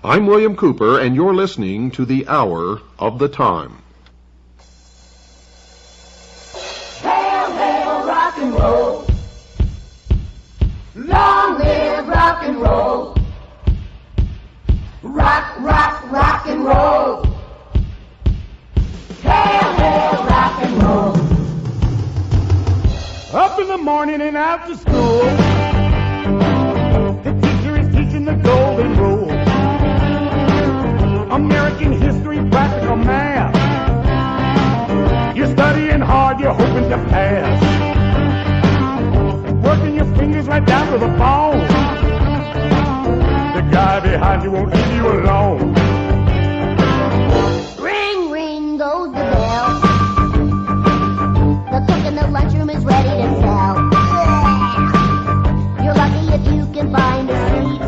I'm William Cooper, and you're listening to The Hour of the Time. Hail, hail, rock and roll. Long live rock and roll. Rock, rock, rock and roll. Hail, hail, rock and roll. Up in the morning and out to school. The teacher is teaching the golden rule. American history, practical math. You're studying hard, you're hoping to pass. Working your fingers right down to the bone. The guy behind you won't leave you alone. Ring, ring goes the bell. The cook in the lunchroom is ready to sell. You're lucky if you can find a seat.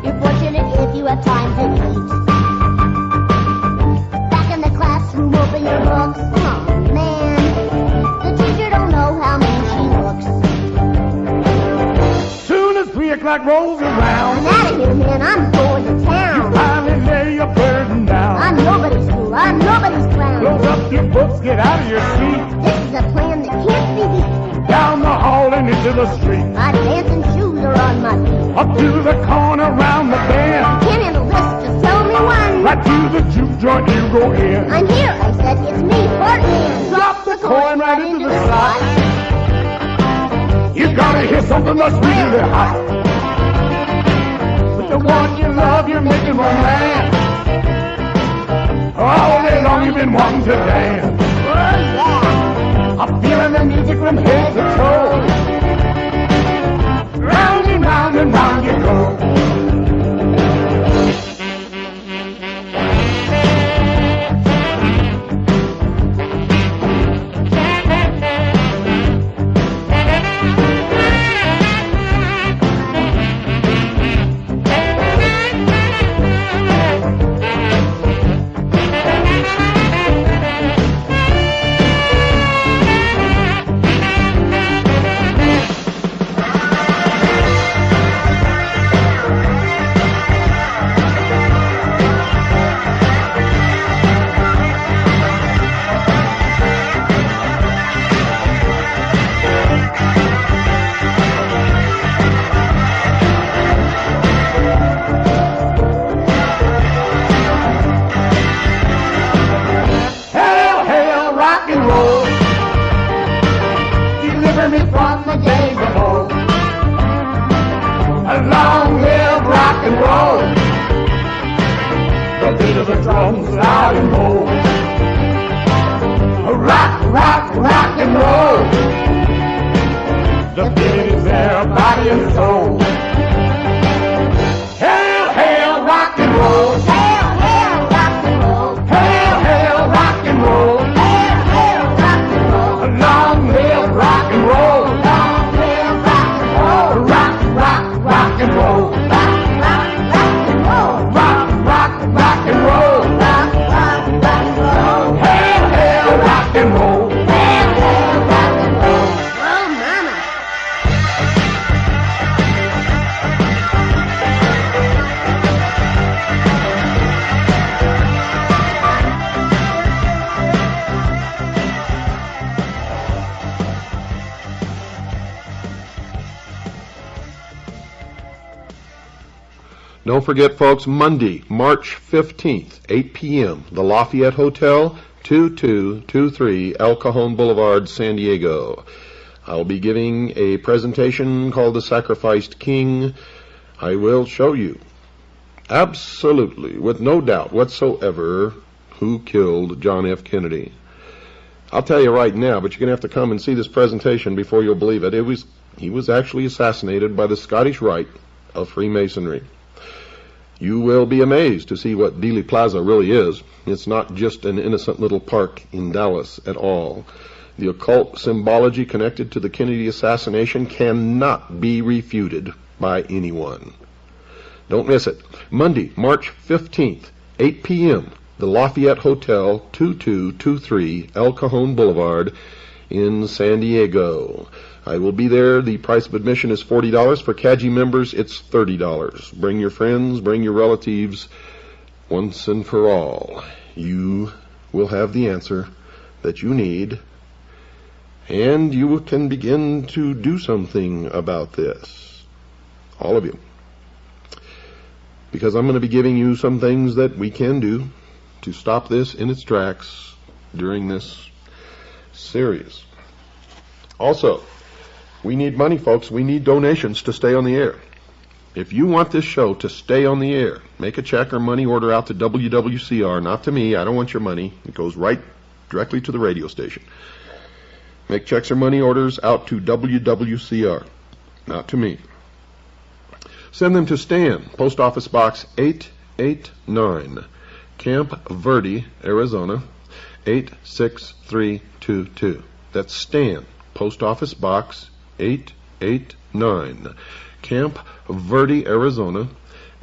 You're fortunate if you have time to eat. Back in the classroom, open your books. Oh man, the teacher don't know how mean she looks. Soon as 3 o'clock rolls around, I'm out of here, man. I'm going to town. finally lay your burden down. I'm nobody's fool. I'm nobody's clown. Close up your books, get out of your seat. This is a plan that can't be beat. Down the hall and into the street. My dancing shoes are on my feet. Up to the corner, round the bend. Can't handle this, just tell me when. Right to the juke joint you go in. I'm here, I said, it's me, Portman. Drop the coin right into the slot. You gotta hear something that's really hot. With the one you love, you're making romance. All day long you've been wanting to dance. Oh, yeah. I'm feeling the music from head to toe. Round and round and round you go. Don't forget, folks, Monday, March 15th, 8 p.m., the Lafayette Hotel, 2223 El Cajon Boulevard, San Diego. I'll be giving a presentation called The Sacrificed King. I will show you, absolutely, with no doubt whatsoever, who killed John F. Kennedy. I'll tell you right now, but you're going to have to come and see this presentation before you'll believe it. He was actually assassinated by the Scottish Rite of Freemasonry. You will be amazed to see what Dealey Plaza really is. It's not just an innocent little park in Dallas at all. The occult symbology connected to the Kennedy assassination cannot be refuted by anyone. Don't miss it. Monday, March 15th, 8 p.m., the Lafayette Hotel, 2223 El Cajon Boulevard in San Diego. I will be there. The price of admission is $40. For CAGI members, it's $30. Bring your friends, bring your relatives. Once and for all, you will have the answer that you need, and you can begin to do something about this. All of you. Because I'm going to be giving you some things that we can do to stop this in its tracks during this series. Also, we need money, folks. We need donations to stay on the air. If you want this show to stay on the air, make a check or money order out to WWCR, not to me. I don't want your money. It goes right directly to the radio station. Make checks or money orders out to WWCR, not to me. Send them to Stan, Post Office Box 889, Camp Verde, Arizona, 86322. That's Stan, Post Office Box 889, Camp Verde, Arizona,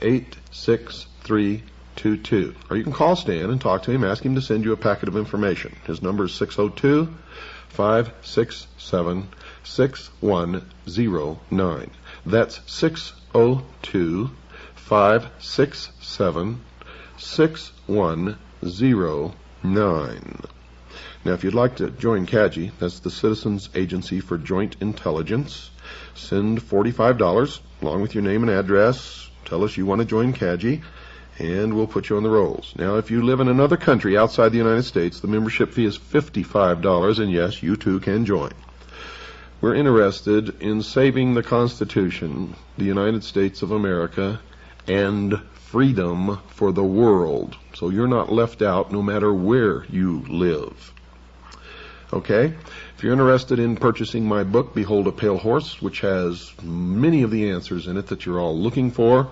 86322. Or you can call Stan and talk to him, ask him to send you a packet of information. His number is 602-567-6109. That's 602-567-6109. Now, if you'd like to join CAGI, that's the Citizens Agency for Joint Intelligence, send $45 along with your name and address. Tell us you want to join CAGI, and we'll put you on the rolls. Now, if you live in another country outside the United States, the membership fee is $55, and yes, you too can join. We're interested in saving the Constitution, the United States of America, and freedom for the world, so you're not left out no matter where you live. Okay? If you're interested in purchasing my book, Behold a Pale Horse, which has many of the answers in it that you're all looking for.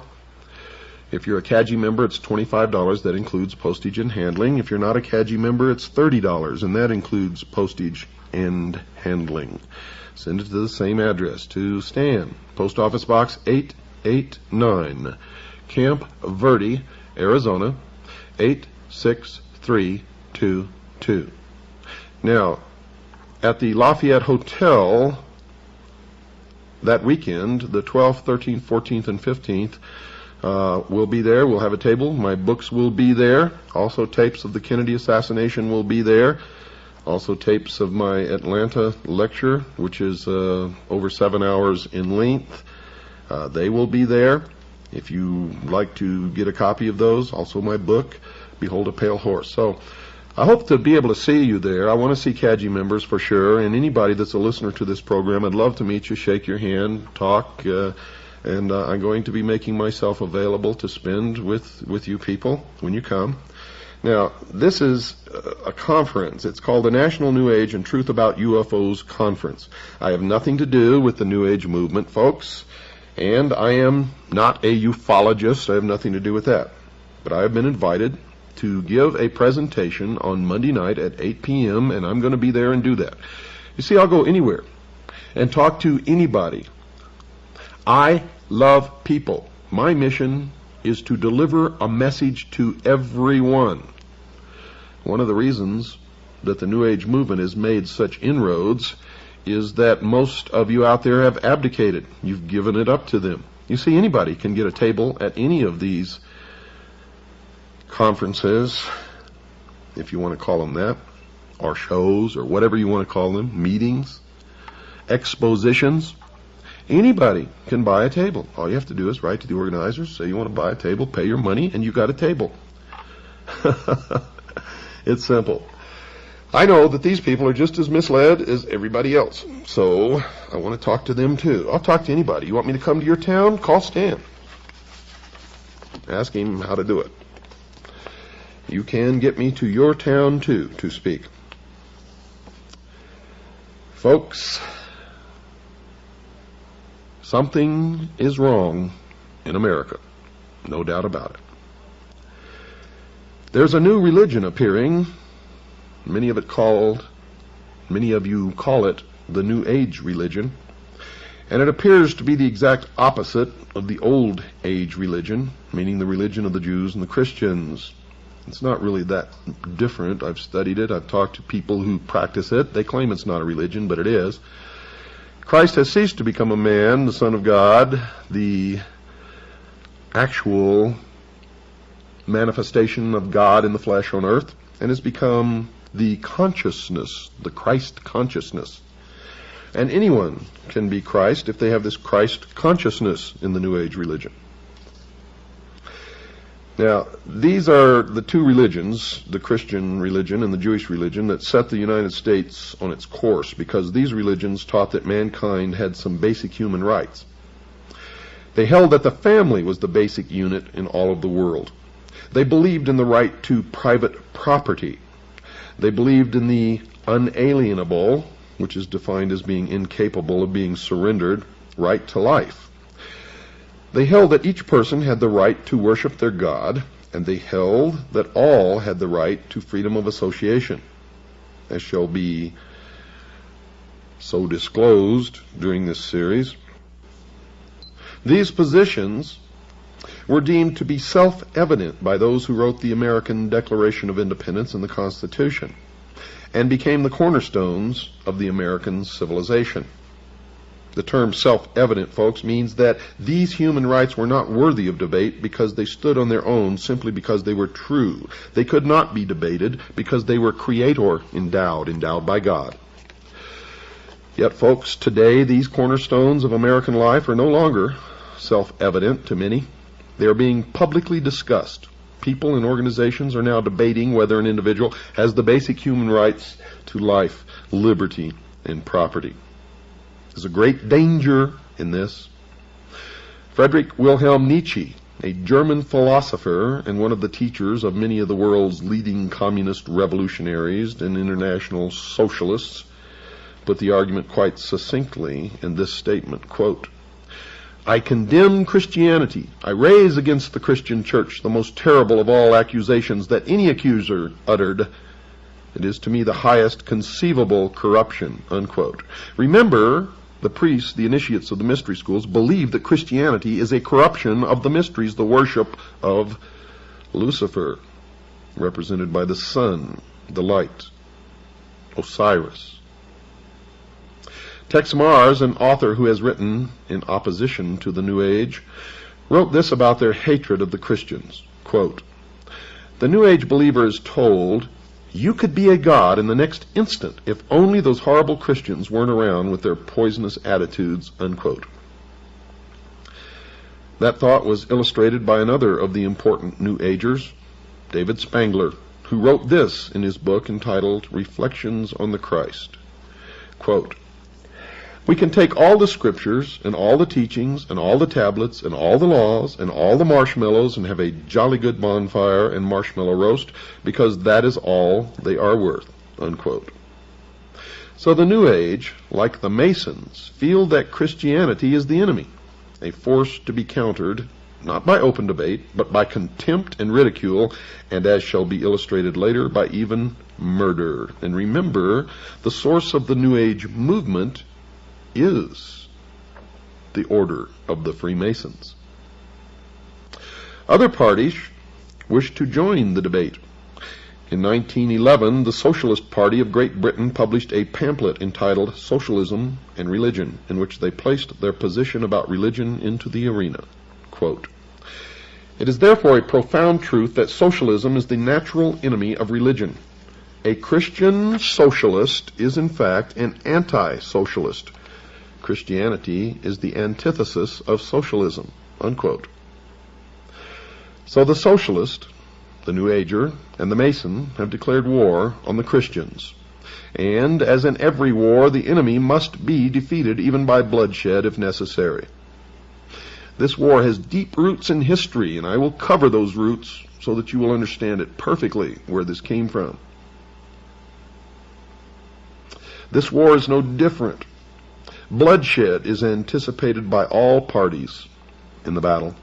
If you're a CAGI member, it's $25. That includes postage and handling. If you're not a CAGI member, it's $30, and that includes postage and handling. Send it to the same address, to Stan, Post Office Box 889, Camp Verde, Arizona, 86322. Now, at the Lafayette Hotel that weekend, the 12th, 13th, 14th, and 15th, we'll be there. We'll have a table. My books will be there. Also, tapes of the Kennedy assassination will be there. Also, tapes of my Atlanta lecture, which is over 7 hours in length. They will be there. If you like to get a copy of those, also my book, Behold a Pale Horse. So I hope to be able to see you there. I want to see CAGI members for sure, and anybody that's a listener to this program. I'd love to meet you, shake your hand, talk, and I'm going to be making myself available to spend with you people when you come. Now, this is a conference. It's called the National New Age and Truth About UFOs Conference. I have nothing to do with the New Age movement, folks, and I am not a ufologist. I have nothing to do with that. But I have been invited to give a presentation on Monday night at 8 p.m., and I'm going to be there and do that. You see, I'll go anywhere and talk to anybody. I love people. My mission is to deliver a message to everyone. One of the reasons that the New Age movement has made such inroads is that most of you out there have abdicated. You've given it up to them. You see, anybody can get a table at any of these conferences, if you want to call them that, or shows, or whatever you want to call them, meetings, expositions. Anybody can buy a table. All you have to do is write to the organizers, say you want to buy a table, pay your money, and you got a table. It's simple. I know that these people are just as misled as everybody else, so I want to talk to them too. I'll talk to anybody. You want me to come to your town? Call Stan. Ask him how to do it. You can get me to your town too to speak. Folks, something is wrong in America, no doubt about it. There's a new religion appearing. Many of you call it the New Age religion, and it appears to be the exact opposite of the Old Age religion, meaning the religion of the Jews and the Christians. It's not really that different. I've studied it. I've talked to people who practice it. They claim it's not a religion, but it is. Christ has ceased to become a man, the Son of God, the actual manifestation of God in the flesh on earth, and has become the consciousness, the Christ consciousness. And anyone can be Christ if they have this Christ consciousness in the New Age religion. Now, these are the two religions, the Christian religion and the Jewish religion, that set the United States on its course, because these religions taught that mankind had some basic human rights. They held that the family was the basic unit in all of the world. They believed in the right to private property. They believed in the unalienable, which is defined as being incapable of being surrendered, right to life. They held that each person had the right to worship their God, and they held that all had the right to freedom of association, as shall be so disclosed during this series. These positions were deemed to be self-evident by those who wrote the American Declaration of Independence and the Constitution, and became the cornerstones of the American civilization. The term self-evident, folks, means that these human rights were not worthy of debate because they stood on their own simply because they were true. They could not be debated because they were creator endowed by God. Yet, folks, today these cornerstones of American life are no longer self-evident to many. They are being publicly discussed. People and organizations are now debating whether an individual has the basic human rights to life, liberty, and property. There's a great danger in this. Friedrich Wilhelm Nietzsche, a German philosopher and one of the teachers of many of the world's leading communist revolutionaries and international socialists, put the argument quite succinctly in this statement, quote, "I condemn Christianity. I raise against the Christian church the most terrible of all accusations that any accuser uttered. It is to me the highest conceivable corruption," unquote. Remember, the priests, the initiates of the mystery schools, believe that Christianity is a corruption of the mysteries, the worship of Lucifer, represented by the sun, the light, Osiris. Tex Mars, an author who has written in opposition to the New Age, wrote this about their hatred of the Christians, quote, "The New Age believer is told, you could be a god in the next instant if only those horrible Christians weren't around with their poisonous attitudes," unquote. That thought was illustrated by another of the important New Agers, David Spangler, who wrote this in his book entitled Reflections on the Christ. Quote, "We can take all the scriptures and all the teachings and all the tablets and all the laws and all the marshmallows and have a jolly good bonfire and marshmallow roast because that is all they are worth," unquote. So the New Age, like the Masons, feel that Christianity is the enemy, a force to be countered not by open debate, but by contempt and ridicule, and as shall be illustrated later, by even murder. And remember, the source of the New Age movement is the order of the Freemasons. Other parties wish to join the debate. In 1911, the Socialist Party of Great Britain published a pamphlet entitled Socialism and Religion, in which they placed their position about religion into the arena. Quote, "It is therefore a profound truth that socialism is the natural enemy of religion. A Christian socialist is in fact an anti-socialist. Christianity is the antithesis of socialism, unquote. So the socialist, the New Ager, and the Mason have declared war on the Christians. And, as in every war, the enemy must be defeated even by bloodshed if necessary. This war has deep roots in history, and I will cover those roots so that you will understand it perfectly where this came from. This war is no different. Bloodshed is anticipated by all parties in the battle.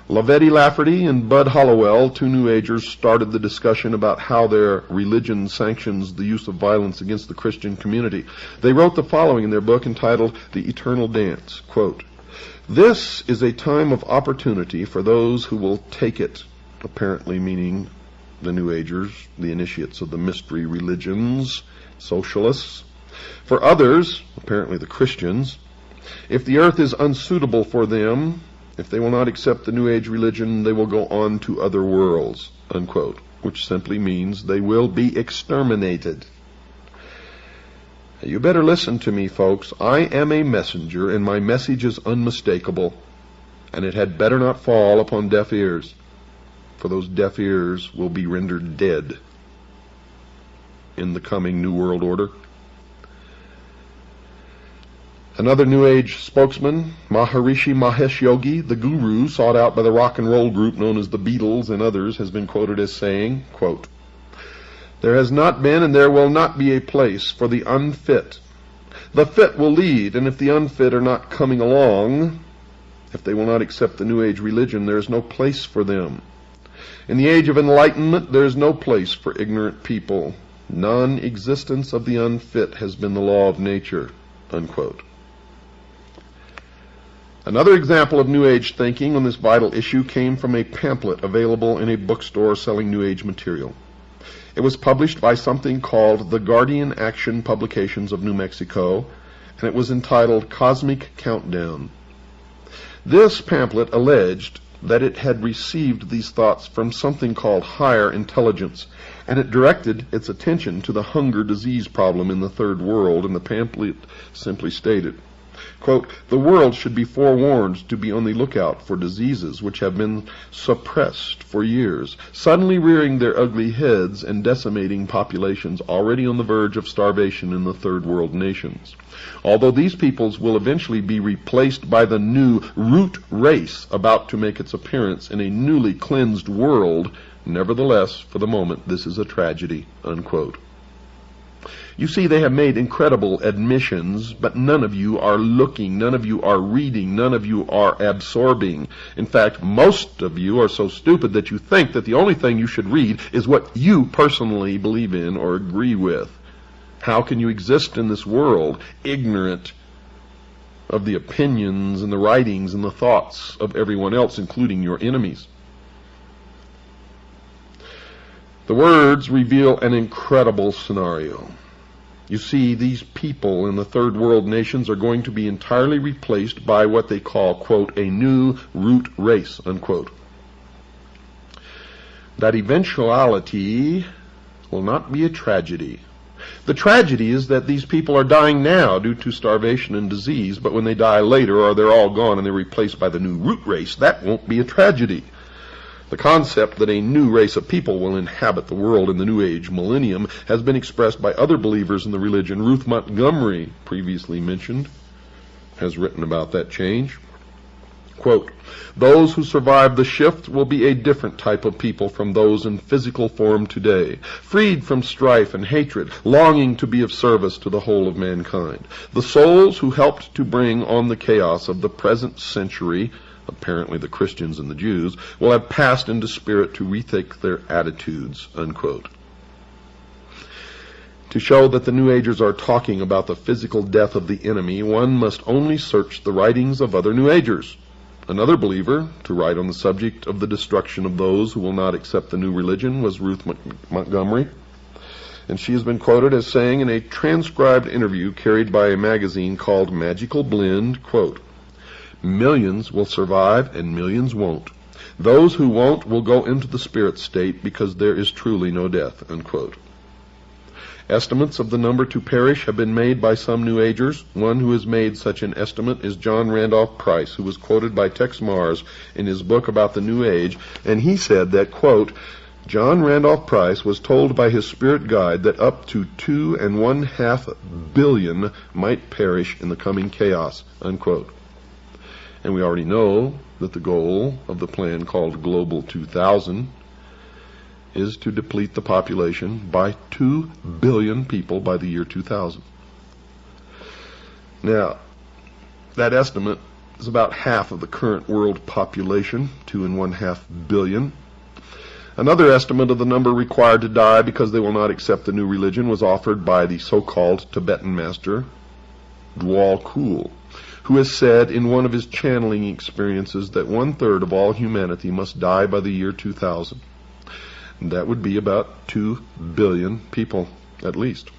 Lavetti Lafferty and Bud Hollowell, two New Agers, started the discussion about how their religion sanctions the use of violence against the Christian community. They wrote the following in their book entitled The Eternal Dance, quote, "This is a time of opportunity for those who will take it," apparently meaning the New Agers, the initiates of the mystery religions, socialists. For others, apparently the Christians, if the earth is unsuitable for them, if they will not accept the New Age religion, they will go on to other worlds, unquote, which simply means they will be exterminated. You better listen to me, folks. I am a messenger, and my message is unmistakable, and it had better not fall upon deaf ears, for those deaf ears will be rendered dead in the coming New World Order. Another New Age spokesman, Maharishi Mahesh Yogi, the guru sought out by the rock and roll group known as the Beatles and others, has been quoted as saying, quote, "There has not been and there will not be a place for the unfit. The fit will lead, and if the unfit are not coming along, if they will not accept the New Age religion, there is no place for them. In the age of enlightenment, there is no place for ignorant people. Non-existence of the unfit has been the law of nature," unquote. Another example of New Age thinking on this vital issue came from a pamphlet available in a bookstore selling New Age material. It was published by something called the Guardian Action Publications of New Mexico, and it was entitled Cosmic Countdown. This pamphlet alleged that it had received these thoughts from something called higher intelligence, and it directed its attention to the hunger disease problem in the third world, and the pamphlet simply stated, quote, "The world should be forewarned to be on the lookout for diseases which have been suppressed for years, suddenly rearing their ugly heads and decimating populations already on the verge of starvation in the third world nations. Although these peoples will eventually be replaced by the new root race about to make its appearance in a newly cleansed world, nevertheless, for the moment, this is a tragedy," unquote. You see, they have made incredible admissions, but none of you are looking, none of you are reading, none of you are absorbing. In fact, most of you are so stupid that you think that the only thing you should read is what you personally believe in or agree with. How can you exist in this world ignorant of the opinions and the writings and the thoughts of everyone else, including your enemies? The words reveal an incredible scenario. You see, these people in the third world nations are going to be entirely replaced by what they call, quote, "a new root race," unquote. That eventuality will not be a tragedy. The tragedy is that these people are dying now due to starvation and disease, but when they die later or they're all gone and they're replaced by the new root race, that won't be a tragedy. The concept that a new race of people will inhabit the world in the New Age millennium has been expressed by other believers in the religion. Ruth Montgomery, previously mentioned, has written about that change. Quote, "Those who survive the shift will be a different type of people from those in physical form today, freed from strife and hatred, longing to be of service to the whole of mankind. The souls who helped to bring on the chaos of the present century, apparently the Christians and the Jews, will have passed into spirit to rethink their attitudes," unquote. To show that the New Agers are talking about the physical death of the enemy, one must only search the writings of other New Agers. Another believer to write on the subject of the destruction of those who will not accept the new religion was Ruth Montgomery, and she has been quoted as saying in a transcribed interview carried by a magazine called Magical Blend, quote, "Millions will survive and millions won't. Those who won't will go into the spirit state because there is truly no death," unquote. Estimates of the number to perish have been made by some New Agers. One who has made such an estimate is John Randolph Price, who was quoted by Tex Mars in his book about the New Age, and he said that, quote, John Randolph Price was told by his spirit guide that up to 2.5 billion might perish in the coming chaos, unquote. And we already know that the goal of the plan called Global 2000 is to deplete the population by 2 billion people by the year 2000. Now, that estimate is about half of the current world population, 2.5 billion. Another estimate of the number required to die because they will not accept the new religion was offered by the so-called Tibetan master, Dwal Kul, who has said in one of his channeling experiences that 1/3 of all humanity must die by the year 2000. That would be about 2 billion people, at least.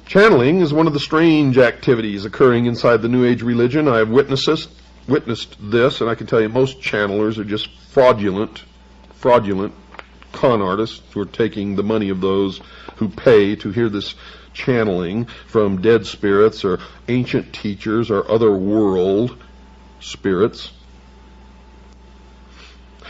Channeling is one of the strange activities occurring inside the New Age religion. I have witnessed this, and I can tell you most channelers are just fraudulent con artists who are taking the money of those who pay to hear this channeling from dead spirits or ancient teachers or other world spirits.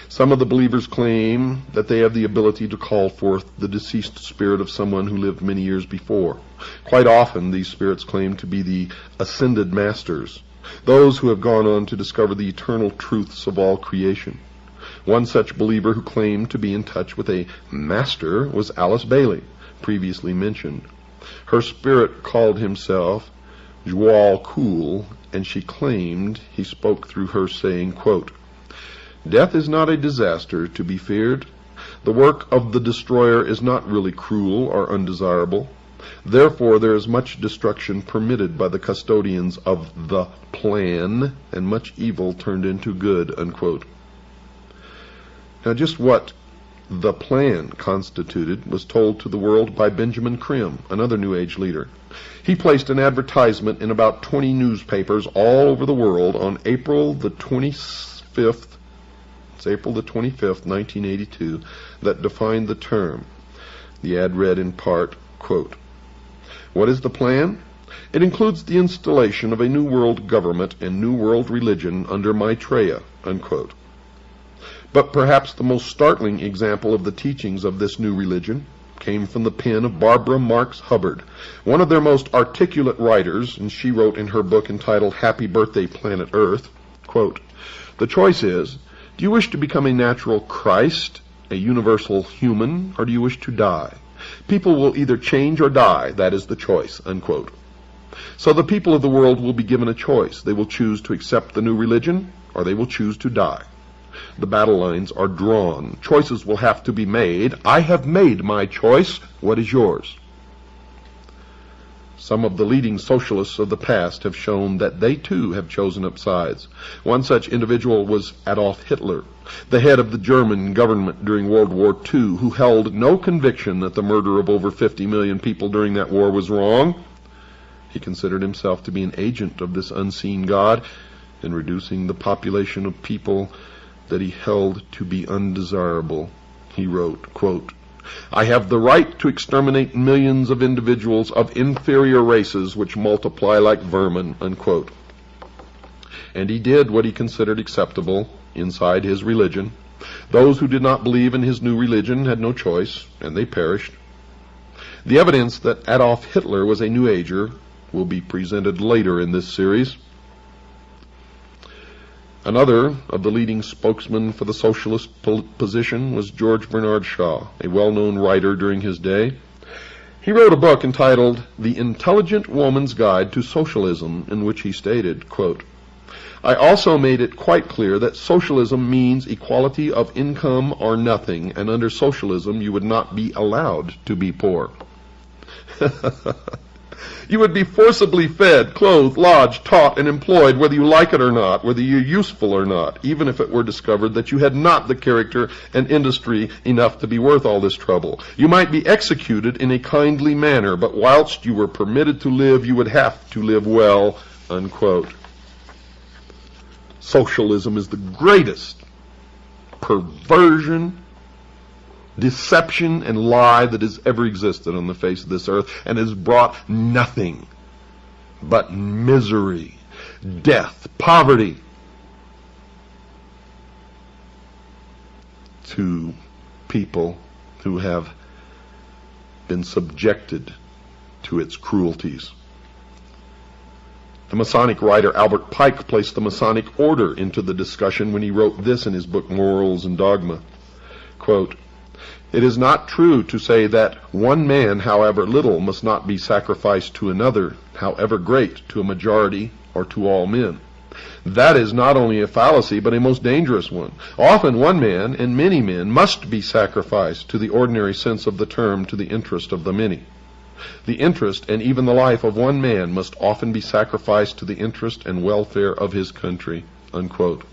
Some of the believers claim that they have the ability to call forth the deceased spirit of someone who lived many years before. Quite often, these spirits claim to be the ascended masters, those who have gone on to discover the eternal truths of all creation. One such believer who claimed to be in touch with a master was Alice Bailey, previously mentioned. Her spirit called himself Dwal Kul, and she claimed he spoke through her, saying, quote, Death is not a disaster to be feared. The work of the destroyer is not really cruel or undesirable. Therefore, there is much destruction permitted by the custodians of the plan, and much evil turned into good, unquote. Now, just what the plan constituted was told to the world by Benjamin Krim, another New Age leader. He placed an advertisement in about 20 newspapers all over the world on April the 25th, 1982, that defined the term. The ad read in part, quote, What is the plan? It includes the installation of a new world government and new world religion under Maitreya, unquote. But perhaps the most startling example of the teachings of this new religion came from the pen of Barbara Marx Hubbard, one of their most articulate writers, and she wrote in her book entitled Happy Birthday, Planet Earth, quote, The choice is, do you wish to become a natural Christ, a universal human, or do you wish to die? People will either change or die. That is the choice, unquote. So the people of the world will be given a choice. They will choose to accept the new religion, or they will choose to die. The battle lines are drawn. Choices will have to be made. I have made my choice. What is yours? Some of the leading socialists of the past have shown that they too have chosen up sides. One such individual was Adolf Hitler, the head of the German government during World War II, who held no conviction that the murder of over 50 million people during that war was wrong. He considered himself to be an agent of this unseen God in reducing the population of people that he held to be undesirable. He wrote, quote, I have the right to exterminate millions of individuals of inferior races which multiply like vermin, unquote. And he did what he considered acceptable inside his religion. Those who did not believe in his new religion had no choice, and they perished. The evidence that Adolf Hitler was a New Ager will be presented later in this series. Another of the leading spokesmen for the socialist position was George Bernard Shaw, a well-known writer during his day. He wrote a book entitled The Intelligent Woman's Guide to Socialism, in which he stated, quote, I also made it quite clear that socialism means equality of income or nothing, and under socialism you would not be allowed to be poor. You would be forcibly fed, clothed, lodged, taught, and employed whether you like it or not, whether you're useful or not, even if it were discovered that you had not the character and industry enough to be worth all this trouble. You might be executed in a kindly manner, but whilst you were permitted to live, you would have to live well, unquote. Socialism is the greatest perversion deception and lie that has ever existed on the face of this earth, and has brought nothing but misery, death, poverty to people who have been subjected to its cruelties. The Masonic writer Albert Pike placed the Masonic order into the discussion when he wrote this in his book Morals and Dogma. Quote, "It is not true to say that one man, however little, must not be sacrificed to another, however great, to a majority or to all men. That is not only a fallacy, but a most dangerous one. Often one man and many men must be sacrificed to the ordinary sense of the term to the interest of the many. The interest and even the life of one man must often be sacrificed to the interest and welfare of his country." Unquote.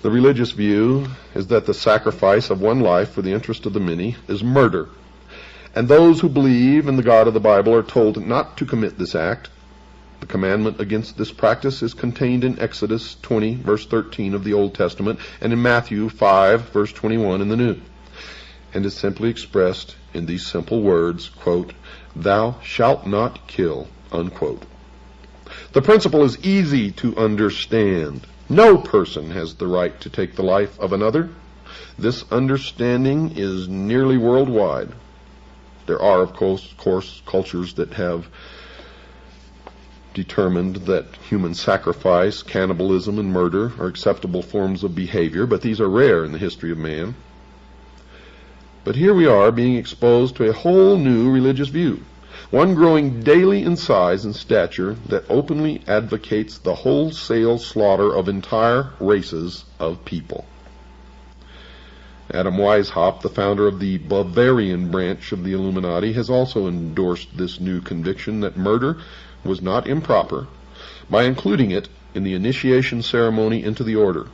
The religious view is that the sacrifice of one life for the interest of the many is murder, and those who believe in the God of the Bible are told not to commit this act. The commandment against this practice is contained in Exodus 20, verse 13 of the Old Testament, and in Matthew 5, verse 21 in the New, and is simply expressed in these simple words, quote, "Thou shalt not kill," unquote. The principle is easy to understand. No person has the right to take the life of another. This understanding is nearly worldwide. There are, of course, cultures that have determined that human sacrifice, cannibalism, and murder are acceptable forms of behavior, but these are rare in the history of man. But here we are being exposed to a whole new religious view, one growing daily in size and stature that openly advocates the wholesale slaughter of entire races of people. Adam Weishaupt, the founder of the Bavarian branch of the Illuminati, has also endorsed this new conviction that murder was not improper by including it in the initiation ceremony into the order.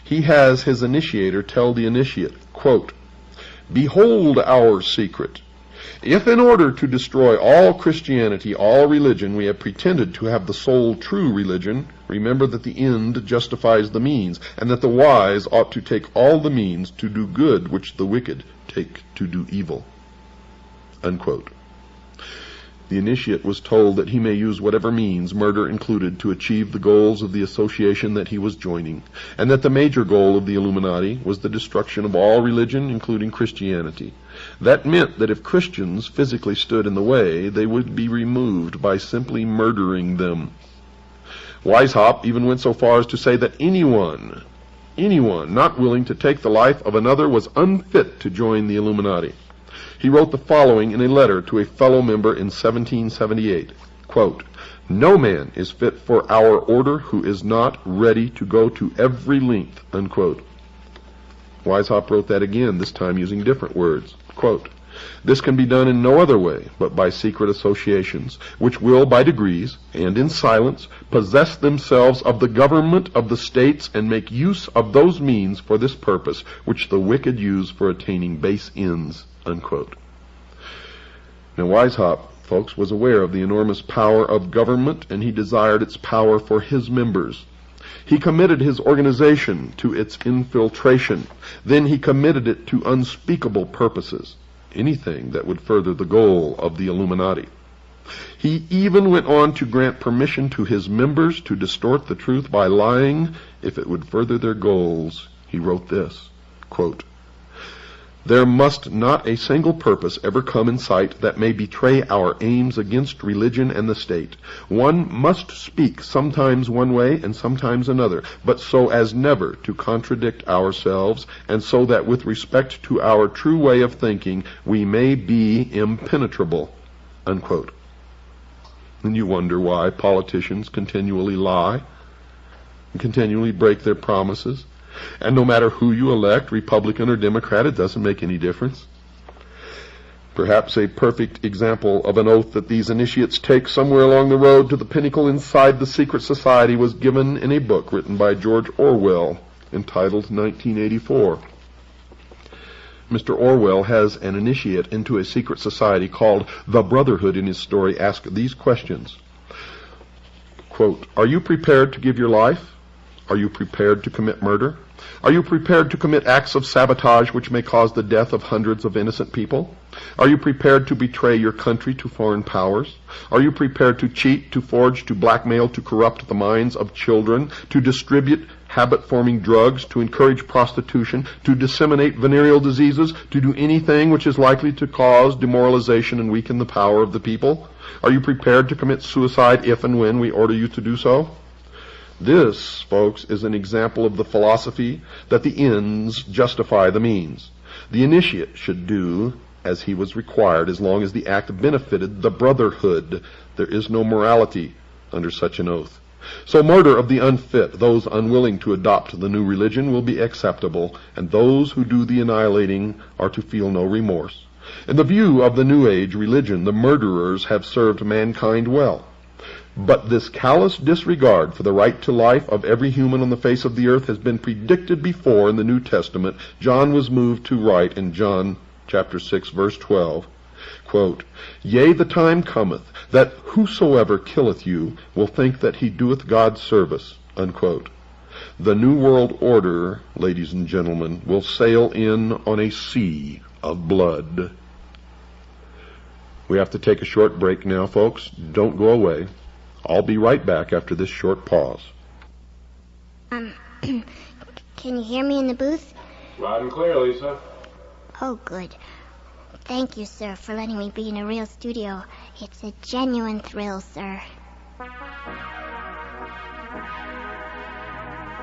He has his initiator tell the initiate, quote, "Behold our secret. If in order to destroy all Christianity, all religion, we have pretended to have the sole true religion, remember that the end justifies the means, and that the wise ought to take all the means to do good which the wicked take to do evil." Unquote. The initiate was told that he may use whatever means, murder included, to achieve the goals of the association that he was joining, and that the major goal of the Illuminati was the destruction of all religion, including Christianity. That meant that if Christians physically stood in the way, they would be removed by simply murdering them. Weishaupt even went so far as to say that anyone not willing to take the life of another was unfit to join the Illuminati. He wrote the following in a letter to a fellow member in 1778, quote, "No man is fit for our order who is not ready to go to every length," unquote. Weishaupt wrote that again, this time using different words, quote, "This can be done in no other way but by secret associations, which will by degrees, and in silence, possess themselves of the government of the states and make use of those means for this purpose, which the wicked use for attaining base ends," unquote. Now Weishaupt, folks, was aware of the enormous power of government, and he desired its power for his members. He committed his organization to its infiltration. Then he committed it to unspeakable purposes, anything that would further the goal of the Illuminati. He even went on to grant permission to his members to distort the truth by lying if it would further their goals. He wrote this, quote, "There must not a single purpose ever come in sight that may betray our aims against religion and the state. One must speak sometimes one way and sometimes another, but so as never to contradict ourselves, and so that with respect to our true way of thinking we may be impenetrable," unquote. And you wonder why politicians continually lie and continually break their promises. And no matter who you elect, Republican or Democrat, it doesn't make any difference. Perhaps a perfect example of an oath that these initiates take somewhere along the road to the pinnacle inside the secret society was given in a book written by George Orwell entitled 1984. Mr. Orwell has an initiate into a secret society called The Brotherhood in his story ask these questions. Quote, "Are you prepared to give your life? Are you prepared to commit murder? Are you prepared to commit acts of sabotage which may cause the death of hundreds of innocent people? Are you prepared to betray your country to foreign powers? Are you prepared to cheat, to forge, to blackmail, to corrupt the minds of children, to distribute habit-forming drugs, to encourage prostitution, to disseminate venereal diseases, to do anything which is likely to cause demoralization and weaken the power of the people? Are you prepared to commit suicide if and when we order you to do so? This, folks, is an example of the philosophy that the ends justify the means. The initiate should do as he was required as long as the act benefited the brotherhood. There is no morality under such an oath. So murder of the unfit, those unwilling to adopt the new religion, will be acceptable, and those who do the annihilating are to feel no remorse. In the view of the New Age religion, the murderers have served mankind well. But this callous disregard for the right to life of every human on the face of the earth has been predicted before in the New Testament. John was moved to write in John chapter 6, verse 12, quote, "Yea, the time cometh, that whosoever killeth you will think that he doeth God service," unquote. The New World Order, ladies and gentlemen, will sail in on a sea of blood. We have to take a short break now, folks. Don't go away. I'll be right back after this short pause. Can you hear me in the booth? Loud and clear, Lisa. Oh, good. Thank you, sir, for letting me be in a real studio. It's a genuine thrill, sir.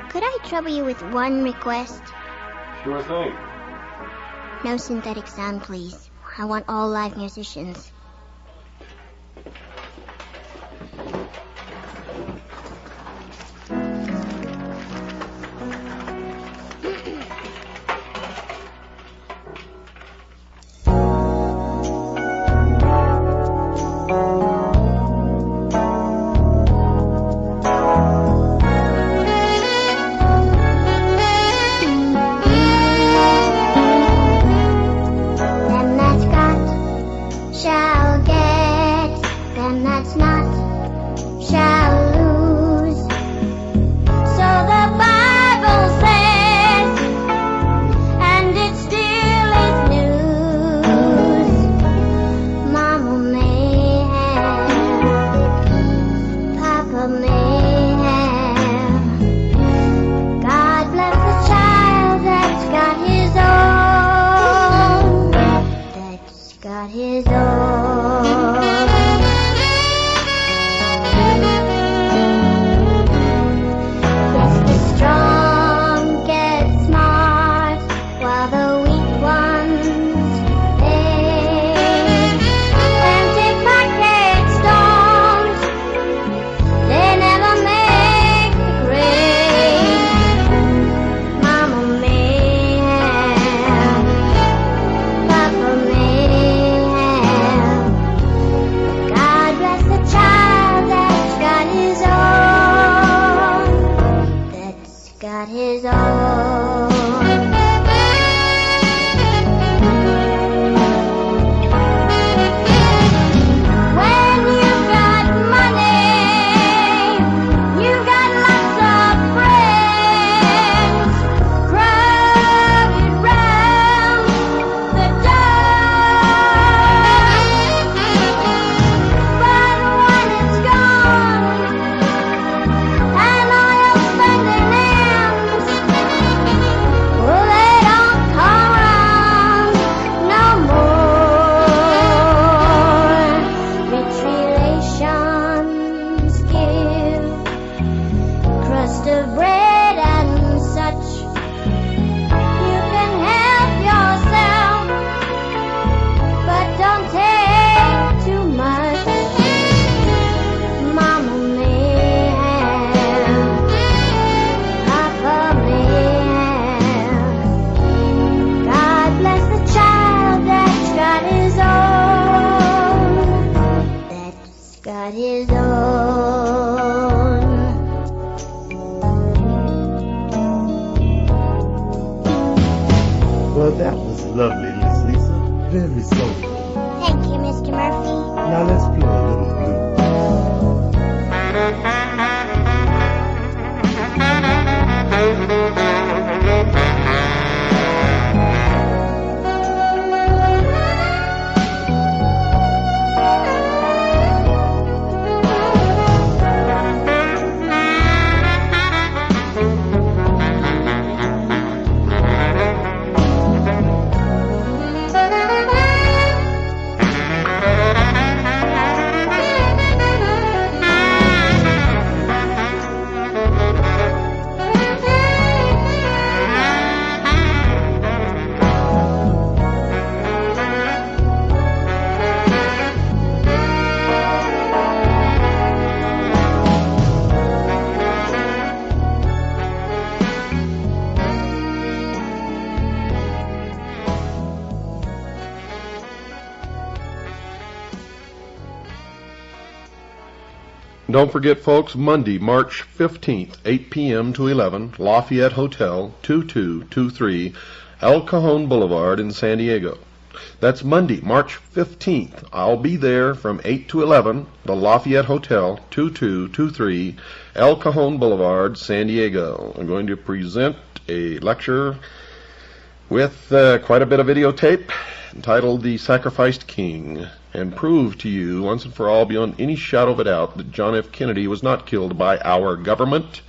Could I trouble you with one request? Sure thing. No synthetic sound, please. I want all live musicians. Well, that was lovely, Miss Lisa. Very soulful. Thank you, Mr. Murphy. Now let's play a little blues. Don't forget, folks, Monday, March 15th, 8 p.m. to 11, Lafayette Hotel, 2223 El Cajon Boulevard in San Diego. That's Monday, March 15th. I'll be there from 8 to 11, the Lafayette Hotel, 2223 El Cajon Boulevard, San Diego. I'm going to present a lecture with quite a bit of videotape entitled The Sacrificed King, and prove to you once and for all beyond any shadow of a doubt that John F. Kennedy was not killed by our government,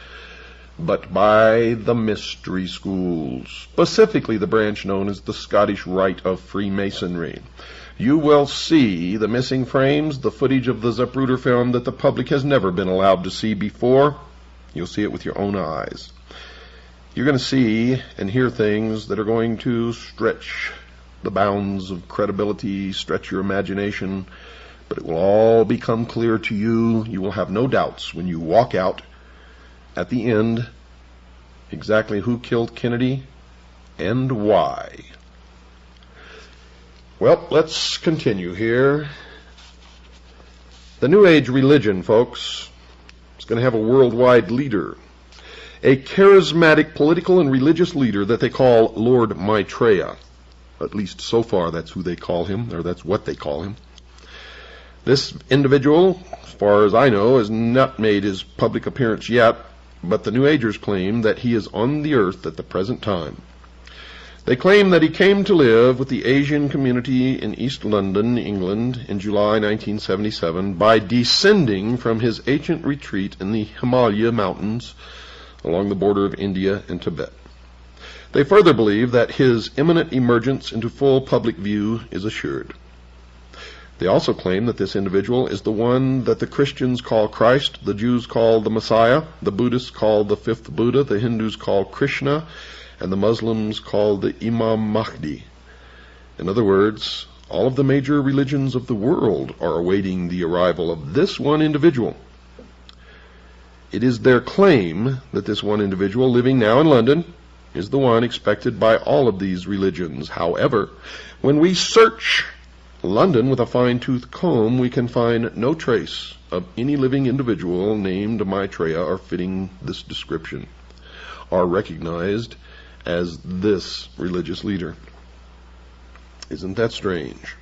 but by the mystery schools, specifically the branch known as the Scottish Rite of Freemasonry. You will see the missing frames, the footage of the Zapruder film that the public has never been allowed to see before. You'll see it with your own eyes. You're going to see and hear things that are going to stretch the bounds of credibility, stretch your imagination, but it will all become clear to you. You will have no doubts when you walk out at the end exactly who killed Kennedy and why. Well, let's continue here. The New Age religion, folks, is going to have a worldwide leader, a charismatic political and religious leader that they call Lord Maitreya. At least so far that's who they call him, or that's what they call him. This individual, as far as I know, has not made his public appearance yet, but the New Agers claim that he is on the earth at the present time. They claim that he came to live with the Asian community in East London, England, in July 1977 by descending from his ancient retreat in the Himalaya mountains along the border of India and Tibet. They further believe that his imminent emergence into full public view is assured. They also claim that this individual is the one that the Christians call Christ, the Jews call the Messiah, the Buddhists call the fifth Buddha, the Hindus call Krishna, and the Muslims call the Imam Mahdi. In other words, all of the major religions of the world are awaiting the arrival of this one individual. It is their claim that this one individual living now in London is the one expected by all of these religions. However, when we search London with a fine-tooth comb, we can find no trace of any living individual named Maitreya or fitting this description, or recognized as this religious leader. Isn't that strange?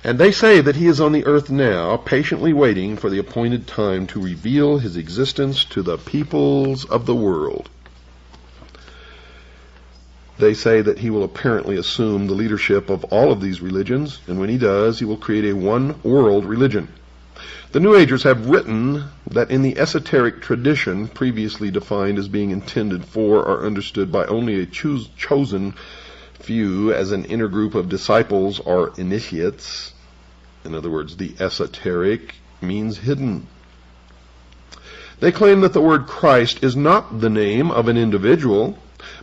And they say that he is on the earth now, patiently waiting for the appointed time to reveal his existence to the peoples of the world. They say that he will apparently assume the leadership of all of these religions, and when he does, he will create a one-world religion. The New Agers have written that in the esoteric tradition, previously defined as being intended for or understood by only a chosen few as an inner group of disciples or initiates, in other words, the esoteric means hidden. They claim that the word Christ is not the name of an individual,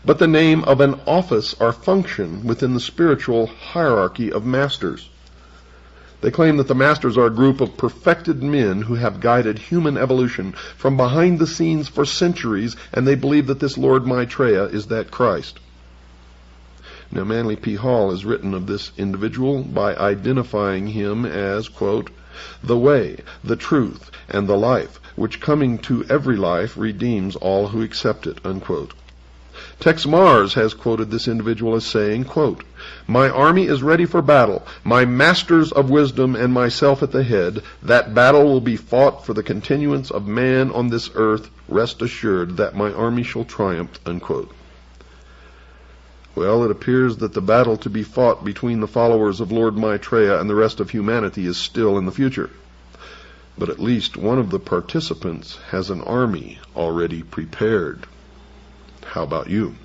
but the name of an office or function within the spiritual hierarchy of masters. They claim that the masters are a group of perfected men who have guided human evolution from behind the scenes for centuries, and they believe that this Lord Maitreya is that Christ. Now, Manly P. Hall has written of this individual by identifying him as, quote, the way, the truth, and the life, which coming to every life redeems all who accept it, unquote. Tex Mars has quoted this individual as saying, quote, my army is ready for battle, my masters of wisdom and myself at the head. That battle will be fought for the continuance of man on this earth. Rest assured that my army shall triumph, unquote. Well, it appears that the battle to be fought between the followers of Lord Maitreya and the rest of humanity is still in the future. But at least one of the participants has an army already prepared. How about you?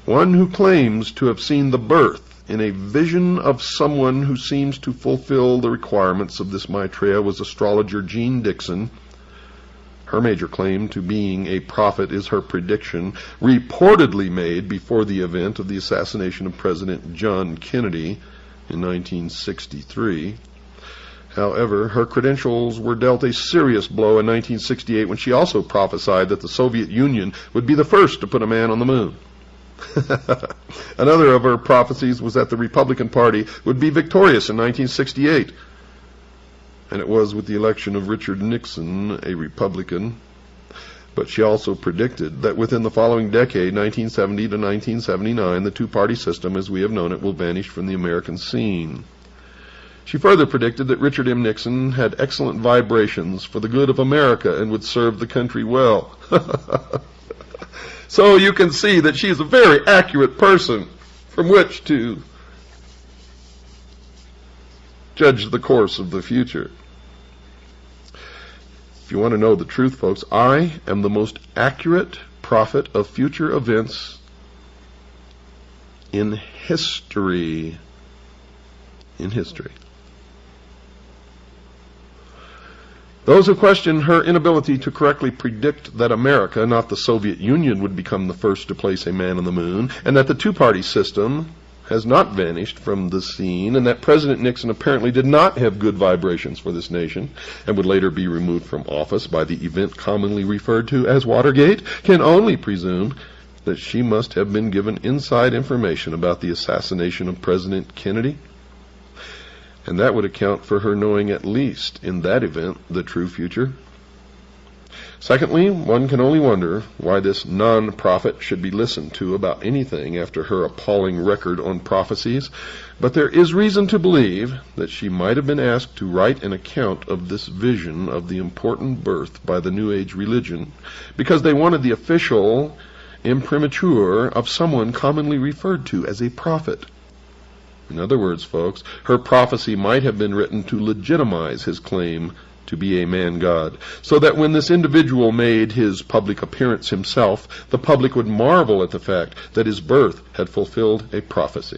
One who claims to have seen the birth in a vision of someone who seems to fulfill the requirements of this Maitreya was astrologer Jean Dixon. Her major claim to being a prophet is her prediction, reportedly made before the event of the assassination of President John Kennedy in 1963. However, her credentials were dealt a serious blow in 1968 when she also prophesied that the Soviet Union would be the first to put a man on the moon. Another of her prophecies was that the Republican Party would be victorious in 1968. and it was with the election of Richard Nixon, a Republican. But she also predicted that within the following decade, 1970 to 1979, the two-party system, as we have known it, will vanish from the American scene. She further predicted that Richard M. Nixon had excellent vibrations for the good of America and would serve the country well. So you can see that she is a very accurate person from which to judge the course of the future. If you want to know the truth, folks, I am the most accurate prophet of future events in history. In history. Those who question her inability to correctly predict that America, not the Soviet Union, would become the first to place a man on the moon, and that the two-party system has not vanished from the scene, and that President Nixon apparently did not have good vibrations for this nation, and would later be removed from office by the event commonly referred to as Watergate, can only presume that she must have been given inside information about the assassination of President Kennedy. And that would account for her knowing at least, in that event, the true future. Secondly, one can only wonder why this non-prophet should be listened to about anything after her appalling record on prophecies, but there is reason to believe that she might have been asked to write an account of this vision of the important birth by the New Age religion, because they wanted the official imprimatur of someone commonly referred to as a prophet. In other words, folks, her prophecy might have been written to legitimize his claim to be a man-god, so that when this individual made his public appearance himself, the public would marvel at the fact that his birth had fulfilled a prophecy.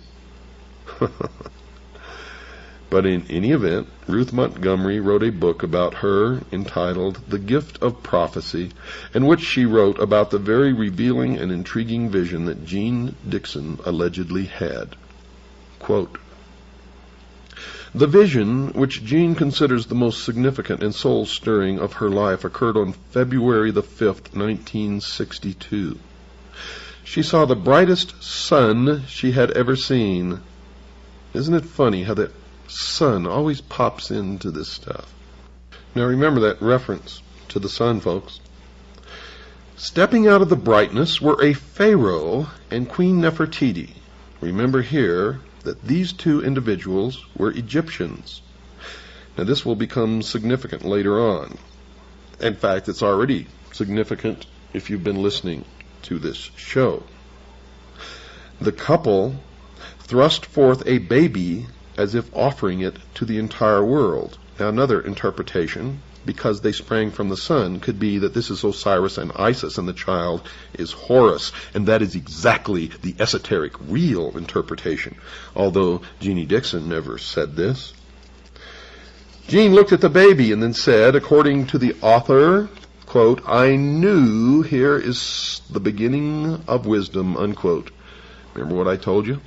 But in any event, Ruth Montgomery wrote a book about her entitled The Gift of Prophecy, in which she wrote about the very revealing and intriguing vision that Jeane Dixon allegedly had. Quote, "The vision, which Jeane considers the most significant and soul-stirring of her life, occurred on February the 5th, 1962. She saw the brightest sun she had ever seen." Isn't it funny how that sun always pops into this stuff? Now remember that reference to the sun, folks. "Stepping out of the brightness were a Pharaoh and Queen Nefertiti." Remember here that these two individuals were Egyptians. Now this will become significant later on. In fact, it's already significant if you've been listening to this show. The couple thrust forth a baby as if offering it to the entire world. Now another interpretation, because they sprang from the sun, could be that this is Osiris and Isis and the child is Horus, and that is exactly the esoteric, real interpretation, although Jeannie Dixon never said this. Jeane looked at the baby and then said, according to the author, quote, "I knew here is the beginning of wisdom," unquote. Remember what I told you?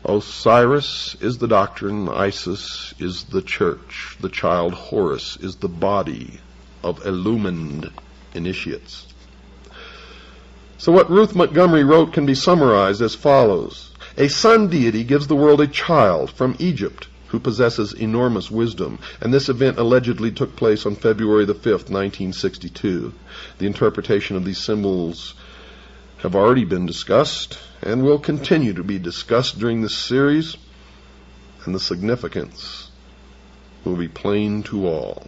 Osiris is the doctrine, Isis is the church, the child Horus is the body of illumined initiates. So what Ruth Montgomery wrote can be summarized as follows. A sun deity gives the world a child from Egypt who possesses enormous wisdom, and this event allegedly took place on February the 5th, 1962. The interpretation of these symbols have already been discussed and will continue to be discussed during this series, and the significance will be plain to all.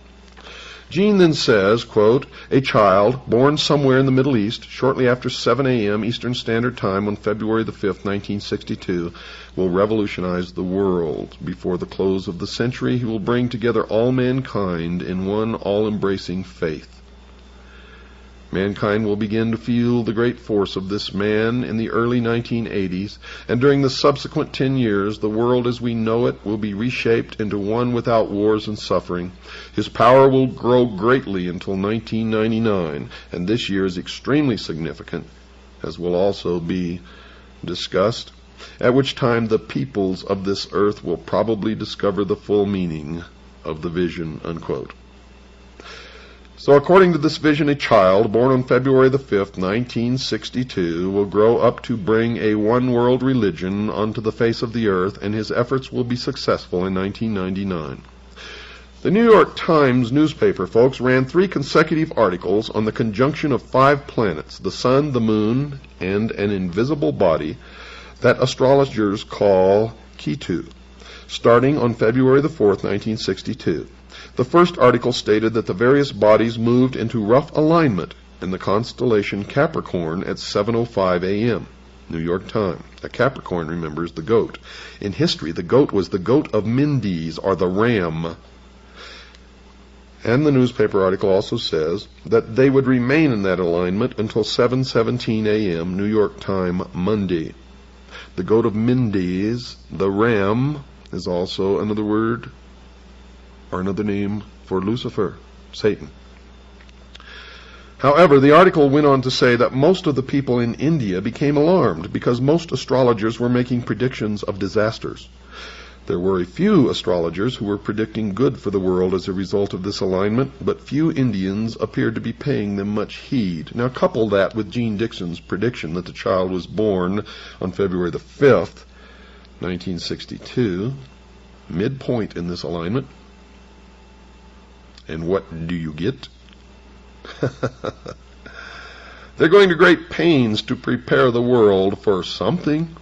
Jeane then says, quote, "A child born somewhere in the Middle East shortly after 7 a.m. Eastern Standard Time on February the 5th, 1962, will revolutionize the world. Before the close of the century, he will bring together all mankind in one all-embracing faith. Mankind will begin to feel the great force of this man in the early 1980s, and during the subsequent 10 years, the world as we know it will be reshaped into one without wars and suffering. His power will grow greatly until 1999, and this year is extremely significant, as will also be discussed, at which time the peoples of this earth will probably discover the full meaning of the vision," unquote. So according to this vision, a child born on February the 5th, 1962, will grow up to bring a one-world religion onto the face of the earth, and his efforts will be successful in 1999. The New York Times newspaper, folks, ran 3 consecutive articles on the conjunction of 5 planets, the sun, the moon, and an invisible body that astrologers call Ketu, starting on February the 4th, 1962. The first article stated that the various bodies moved into rough alignment in the constellation Capricorn at 7:05 a.m. New York Times. A Capricorn, remember, is the goat. In history, the goat was the goat of Mendes, or the ram. And the newspaper article also says that they would remain in that alignment until 7:17 a.m. New York time Monday. The goat of Mendes, the ram, is also another word or another name for Lucifer, Satan. However, the article went on to say that most of the people in India became alarmed because most astrologers were making predictions of disasters. There were a few astrologers who were predicting good for the world as a result of this alignment, but few Indians appeared to be paying them much heed. Now couple that with Gene Dixon's prediction that the child was born on February the 5th, 1962, midpoint in this alignment, and what do you get? They're going to great pains to prepare the world for something.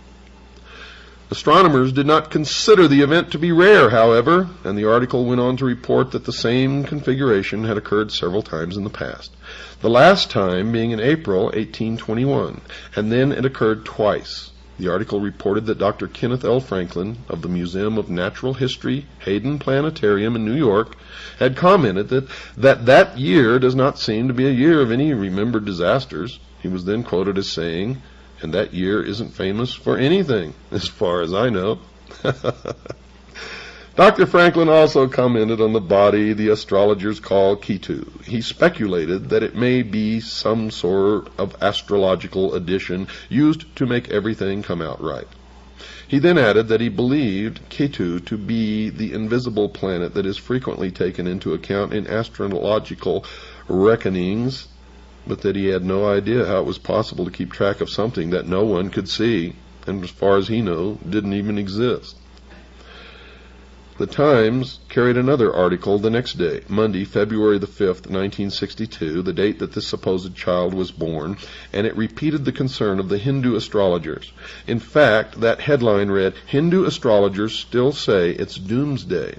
Astronomers did not consider the event to be rare, however, and the article went on to report that the same configuration had occurred several times in the past. The last time being in April 1821, and then it occurred twice. The article reported that Dr. Kenneth L. Franklin of the Museum of Natural History, Hayden Planetarium in New York, had commented that year does not seem to be a year of any remembered disasters. He was then quoted as saying, "And that year isn't famous for anything, as far as I know." Dr. Franklin also commented on the body the astrologers call Ketu. He speculated that it may be some sort of astrological addition used to make everything come out right. He then added that he believed Ketu to be the invisible planet that is frequently taken into account in astrological reckonings, but that he had no idea how it was possible to keep track of something that no one could see, and as far as he knew, didn't even exist. The Times carried another article the next day, Monday, February the 5th, 1962, the date that this supposed child was born, and it repeated the concern of the Hindu astrologers. In fact, that headline read, "Hindu astrologers still say it's doomsday,"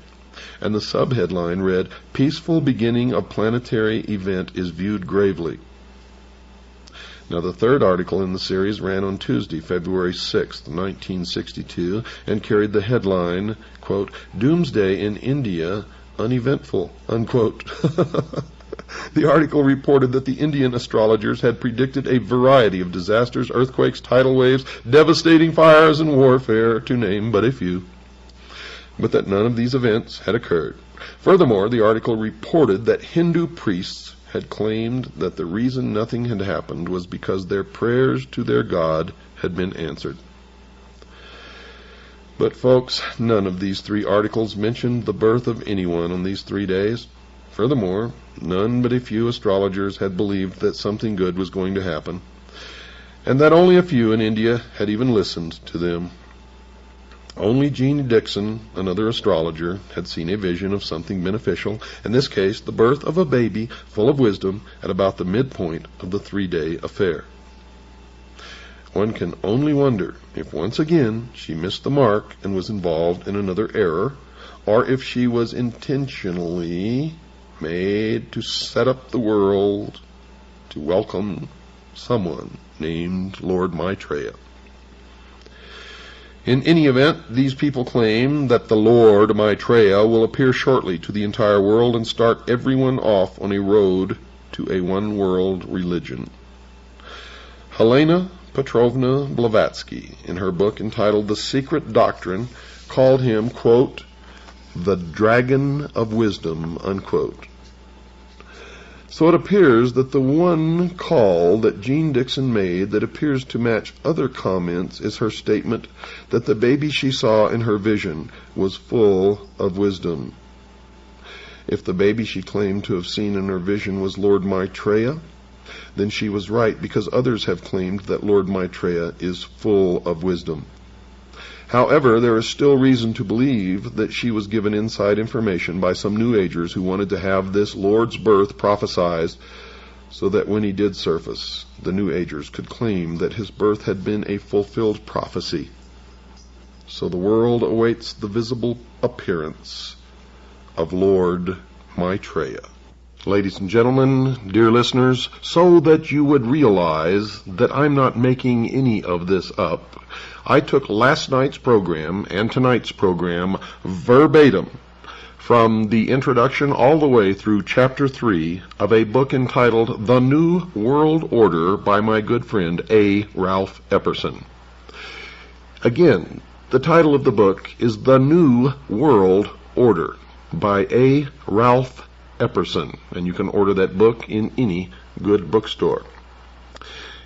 and the subheadline read, "Peaceful beginning of planetary event is viewed gravely." Now, the third article in the series ran on Tuesday, February 6th, 1962, and carried the headline, quote, "Doomsday in India, uneventful," unquote. The article reported that the Indian astrologers had predicted a variety of disasters, earthquakes, tidal waves, devastating fires, and warfare, to name but a few, but that none of these events had occurred. Furthermore, the article reported that Hindu priests had claimed that the reason nothing had happened was because their prayers to their God had been answered. But folks, none of these 3 articles mentioned the birth of anyone on these 3 days. Furthermore, none but a few astrologers had believed that something good was going to happen, and that only a few in India had even listened to them. Only Gene Dixon, another astrologer, had seen a vision of something beneficial, in this case the birth of a baby full of wisdom at about the midpoint of the 3-day affair. One can only wonder if once again she missed the mark and was involved in another error, or if she was intentionally made to set up the world to welcome someone named Lord Maitreya. In any event, these people claim that the Lord Maitreya will appear shortly to the entire world and start everyone off on a road to a one-world religion. Helena Petrovna Blavatsky, in her book entitled The Secret Doctrine, called him, quote, "the Dragon of Wisdom," unquote. So it appears that the one call that Gene Dixon made that appears to match other comments is her statement that the baby she saw in her vision was full of wisdom. If the baby she claimed to have seen in her vision was Lord Maitreya, then she was right, because others have claimed that Lord Maitreya is full of wisdom. However, there is still reason to believe that she was given inside information by some New Agers who wanted to have this Lord's birth prophesied so that when he did surface, the New Agers could claim that his birth had been a fulfilled prophecy. So the world awaits the visible appearance of Lord Maitreya. Ladies and gentlemen, dear listeners, so that you would realize that I'm not making any of this up, I took last night's program and tonight's program verbatim from the introduction all the way through Chapter 3 of a book entitled The New World Order by my good friend A. Ralph Epperson. Again, the title of the book is The New World Order by A. Ralph Epperson, and you can order that book in any good bookstore.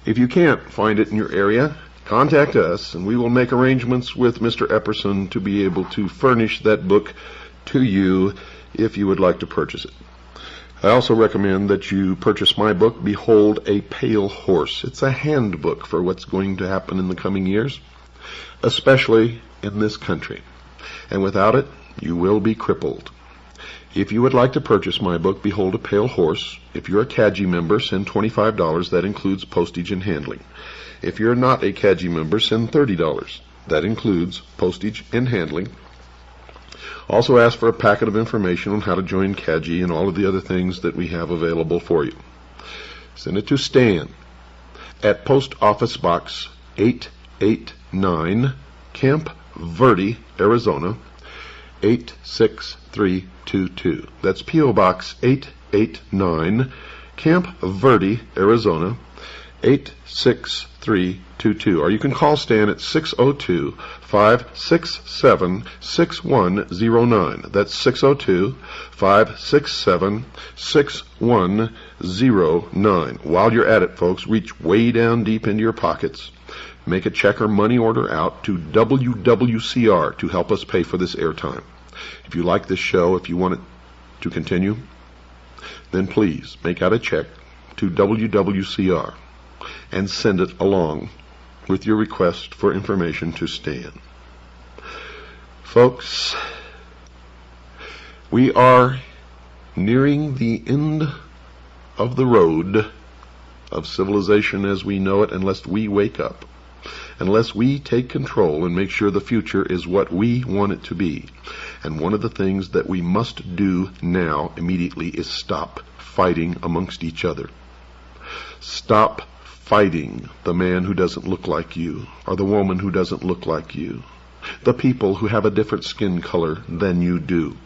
If you can't find it in your area, contact us and we will make arrangements with Mr. Epperson to be able to furnish that book to you if you would like to purchase it. I also recommend that you purchase my book, Behold a Pale Horse. It's a handbook for what's going to happen in the coming years, especially in this country. And without it, you will be crippled. If you would like to purchase my book, Behold a Pale Horse, if you're a CAGI member, send $25. That includes postage and handling. If you're not a CAGI member, send $30. That includes postage and handling. Also ask for a packet of information on how to join CAGI and all of the other things that we have available for you. Send it to Stan at Post Office Box 889, Camp Verde, Arizona, 86322. That's P.O. Box 889, Camp Verde, Arizona, 86322. Or you can call Stan at 602-567-6109. That's 602-567-6109. While you're at it, folks, reach way down deep into your pockets. Make a check or money order out to WWCR to help us pay for this airtime. If you like this show, if you want it to continue, then please make out a check to WWCR and send it along with your request for information to Stan. Folks, we are nearing the end of the road of civilization as we know it unless we wake up. Unless we take control and make sure the future is what we want it to be. And one of the things that we must do now immediately is stop fighting amongst each other. Stop fighting the man who doesn't look like you, or the woman who doesn't look like you, the people who have a different skin color than you do.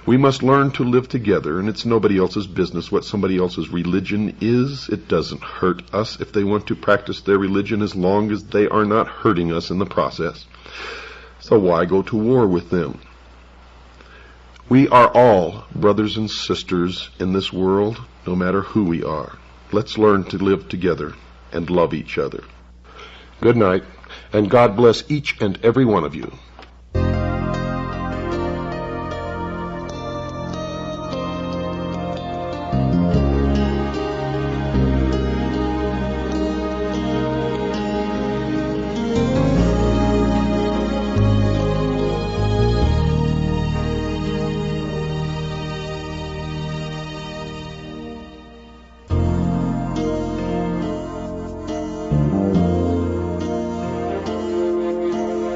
We must learn to live together, and it's nobody else's business what somebody else's religion is. It doesn't hurt us if they want to practice their religion as long as they are not hurting us in the process. So why go to war with them? We are all brothers and sisters in this world, no matter who we are. Let's learn to live together and love each other. Good night, and God bless each and every one of you.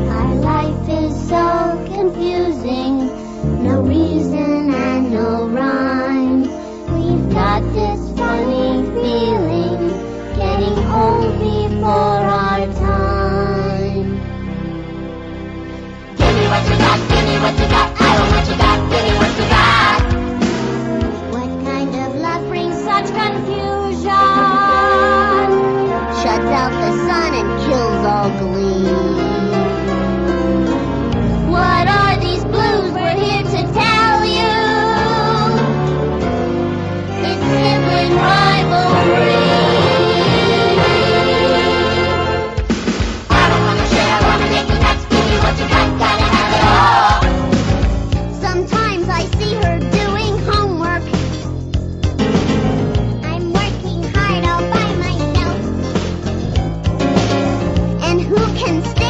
Our life is so confusing, no reason and no rhyme. We've got this funny feeling, getting old before our time. Give me what you got, give me what you got. I want what you got, give me what you got. What kind of luck brings such confusion? Shuts out the sun and kills all gleam. What are these blues? We're here to tell you. It's sibling rivalry. I don't wanna share, I wanna make you nuts. Give me what you got, gotta have it all. Sometimes I see her doing homework. I'm working hard all by myself. And who can stand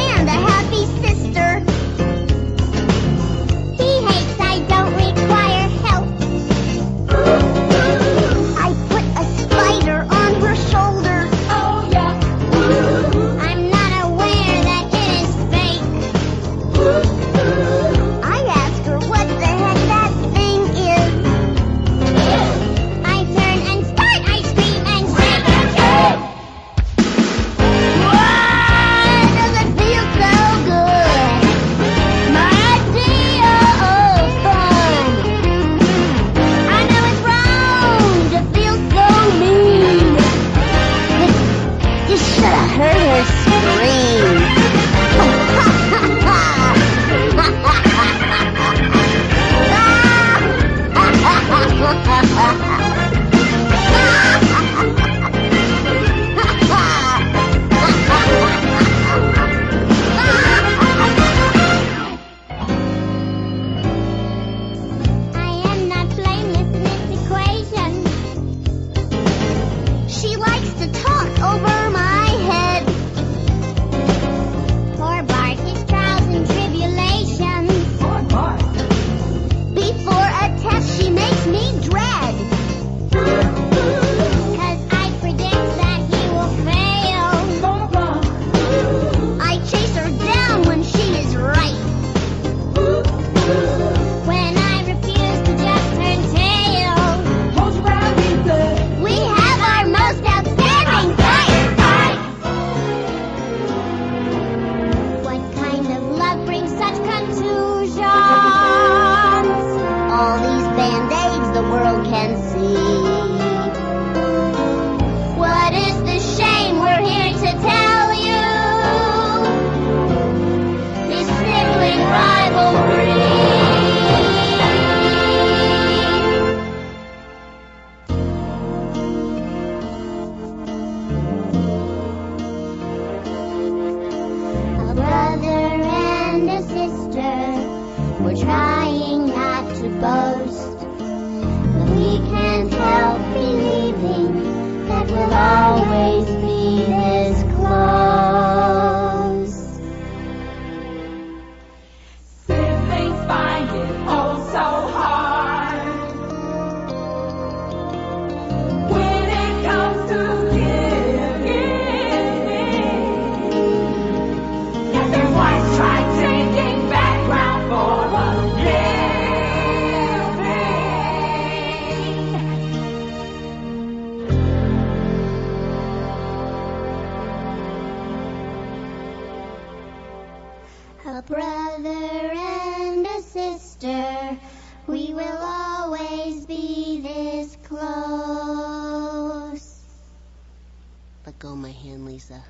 brother and a sister. We will always be this close. Let go of my hand, Lisa.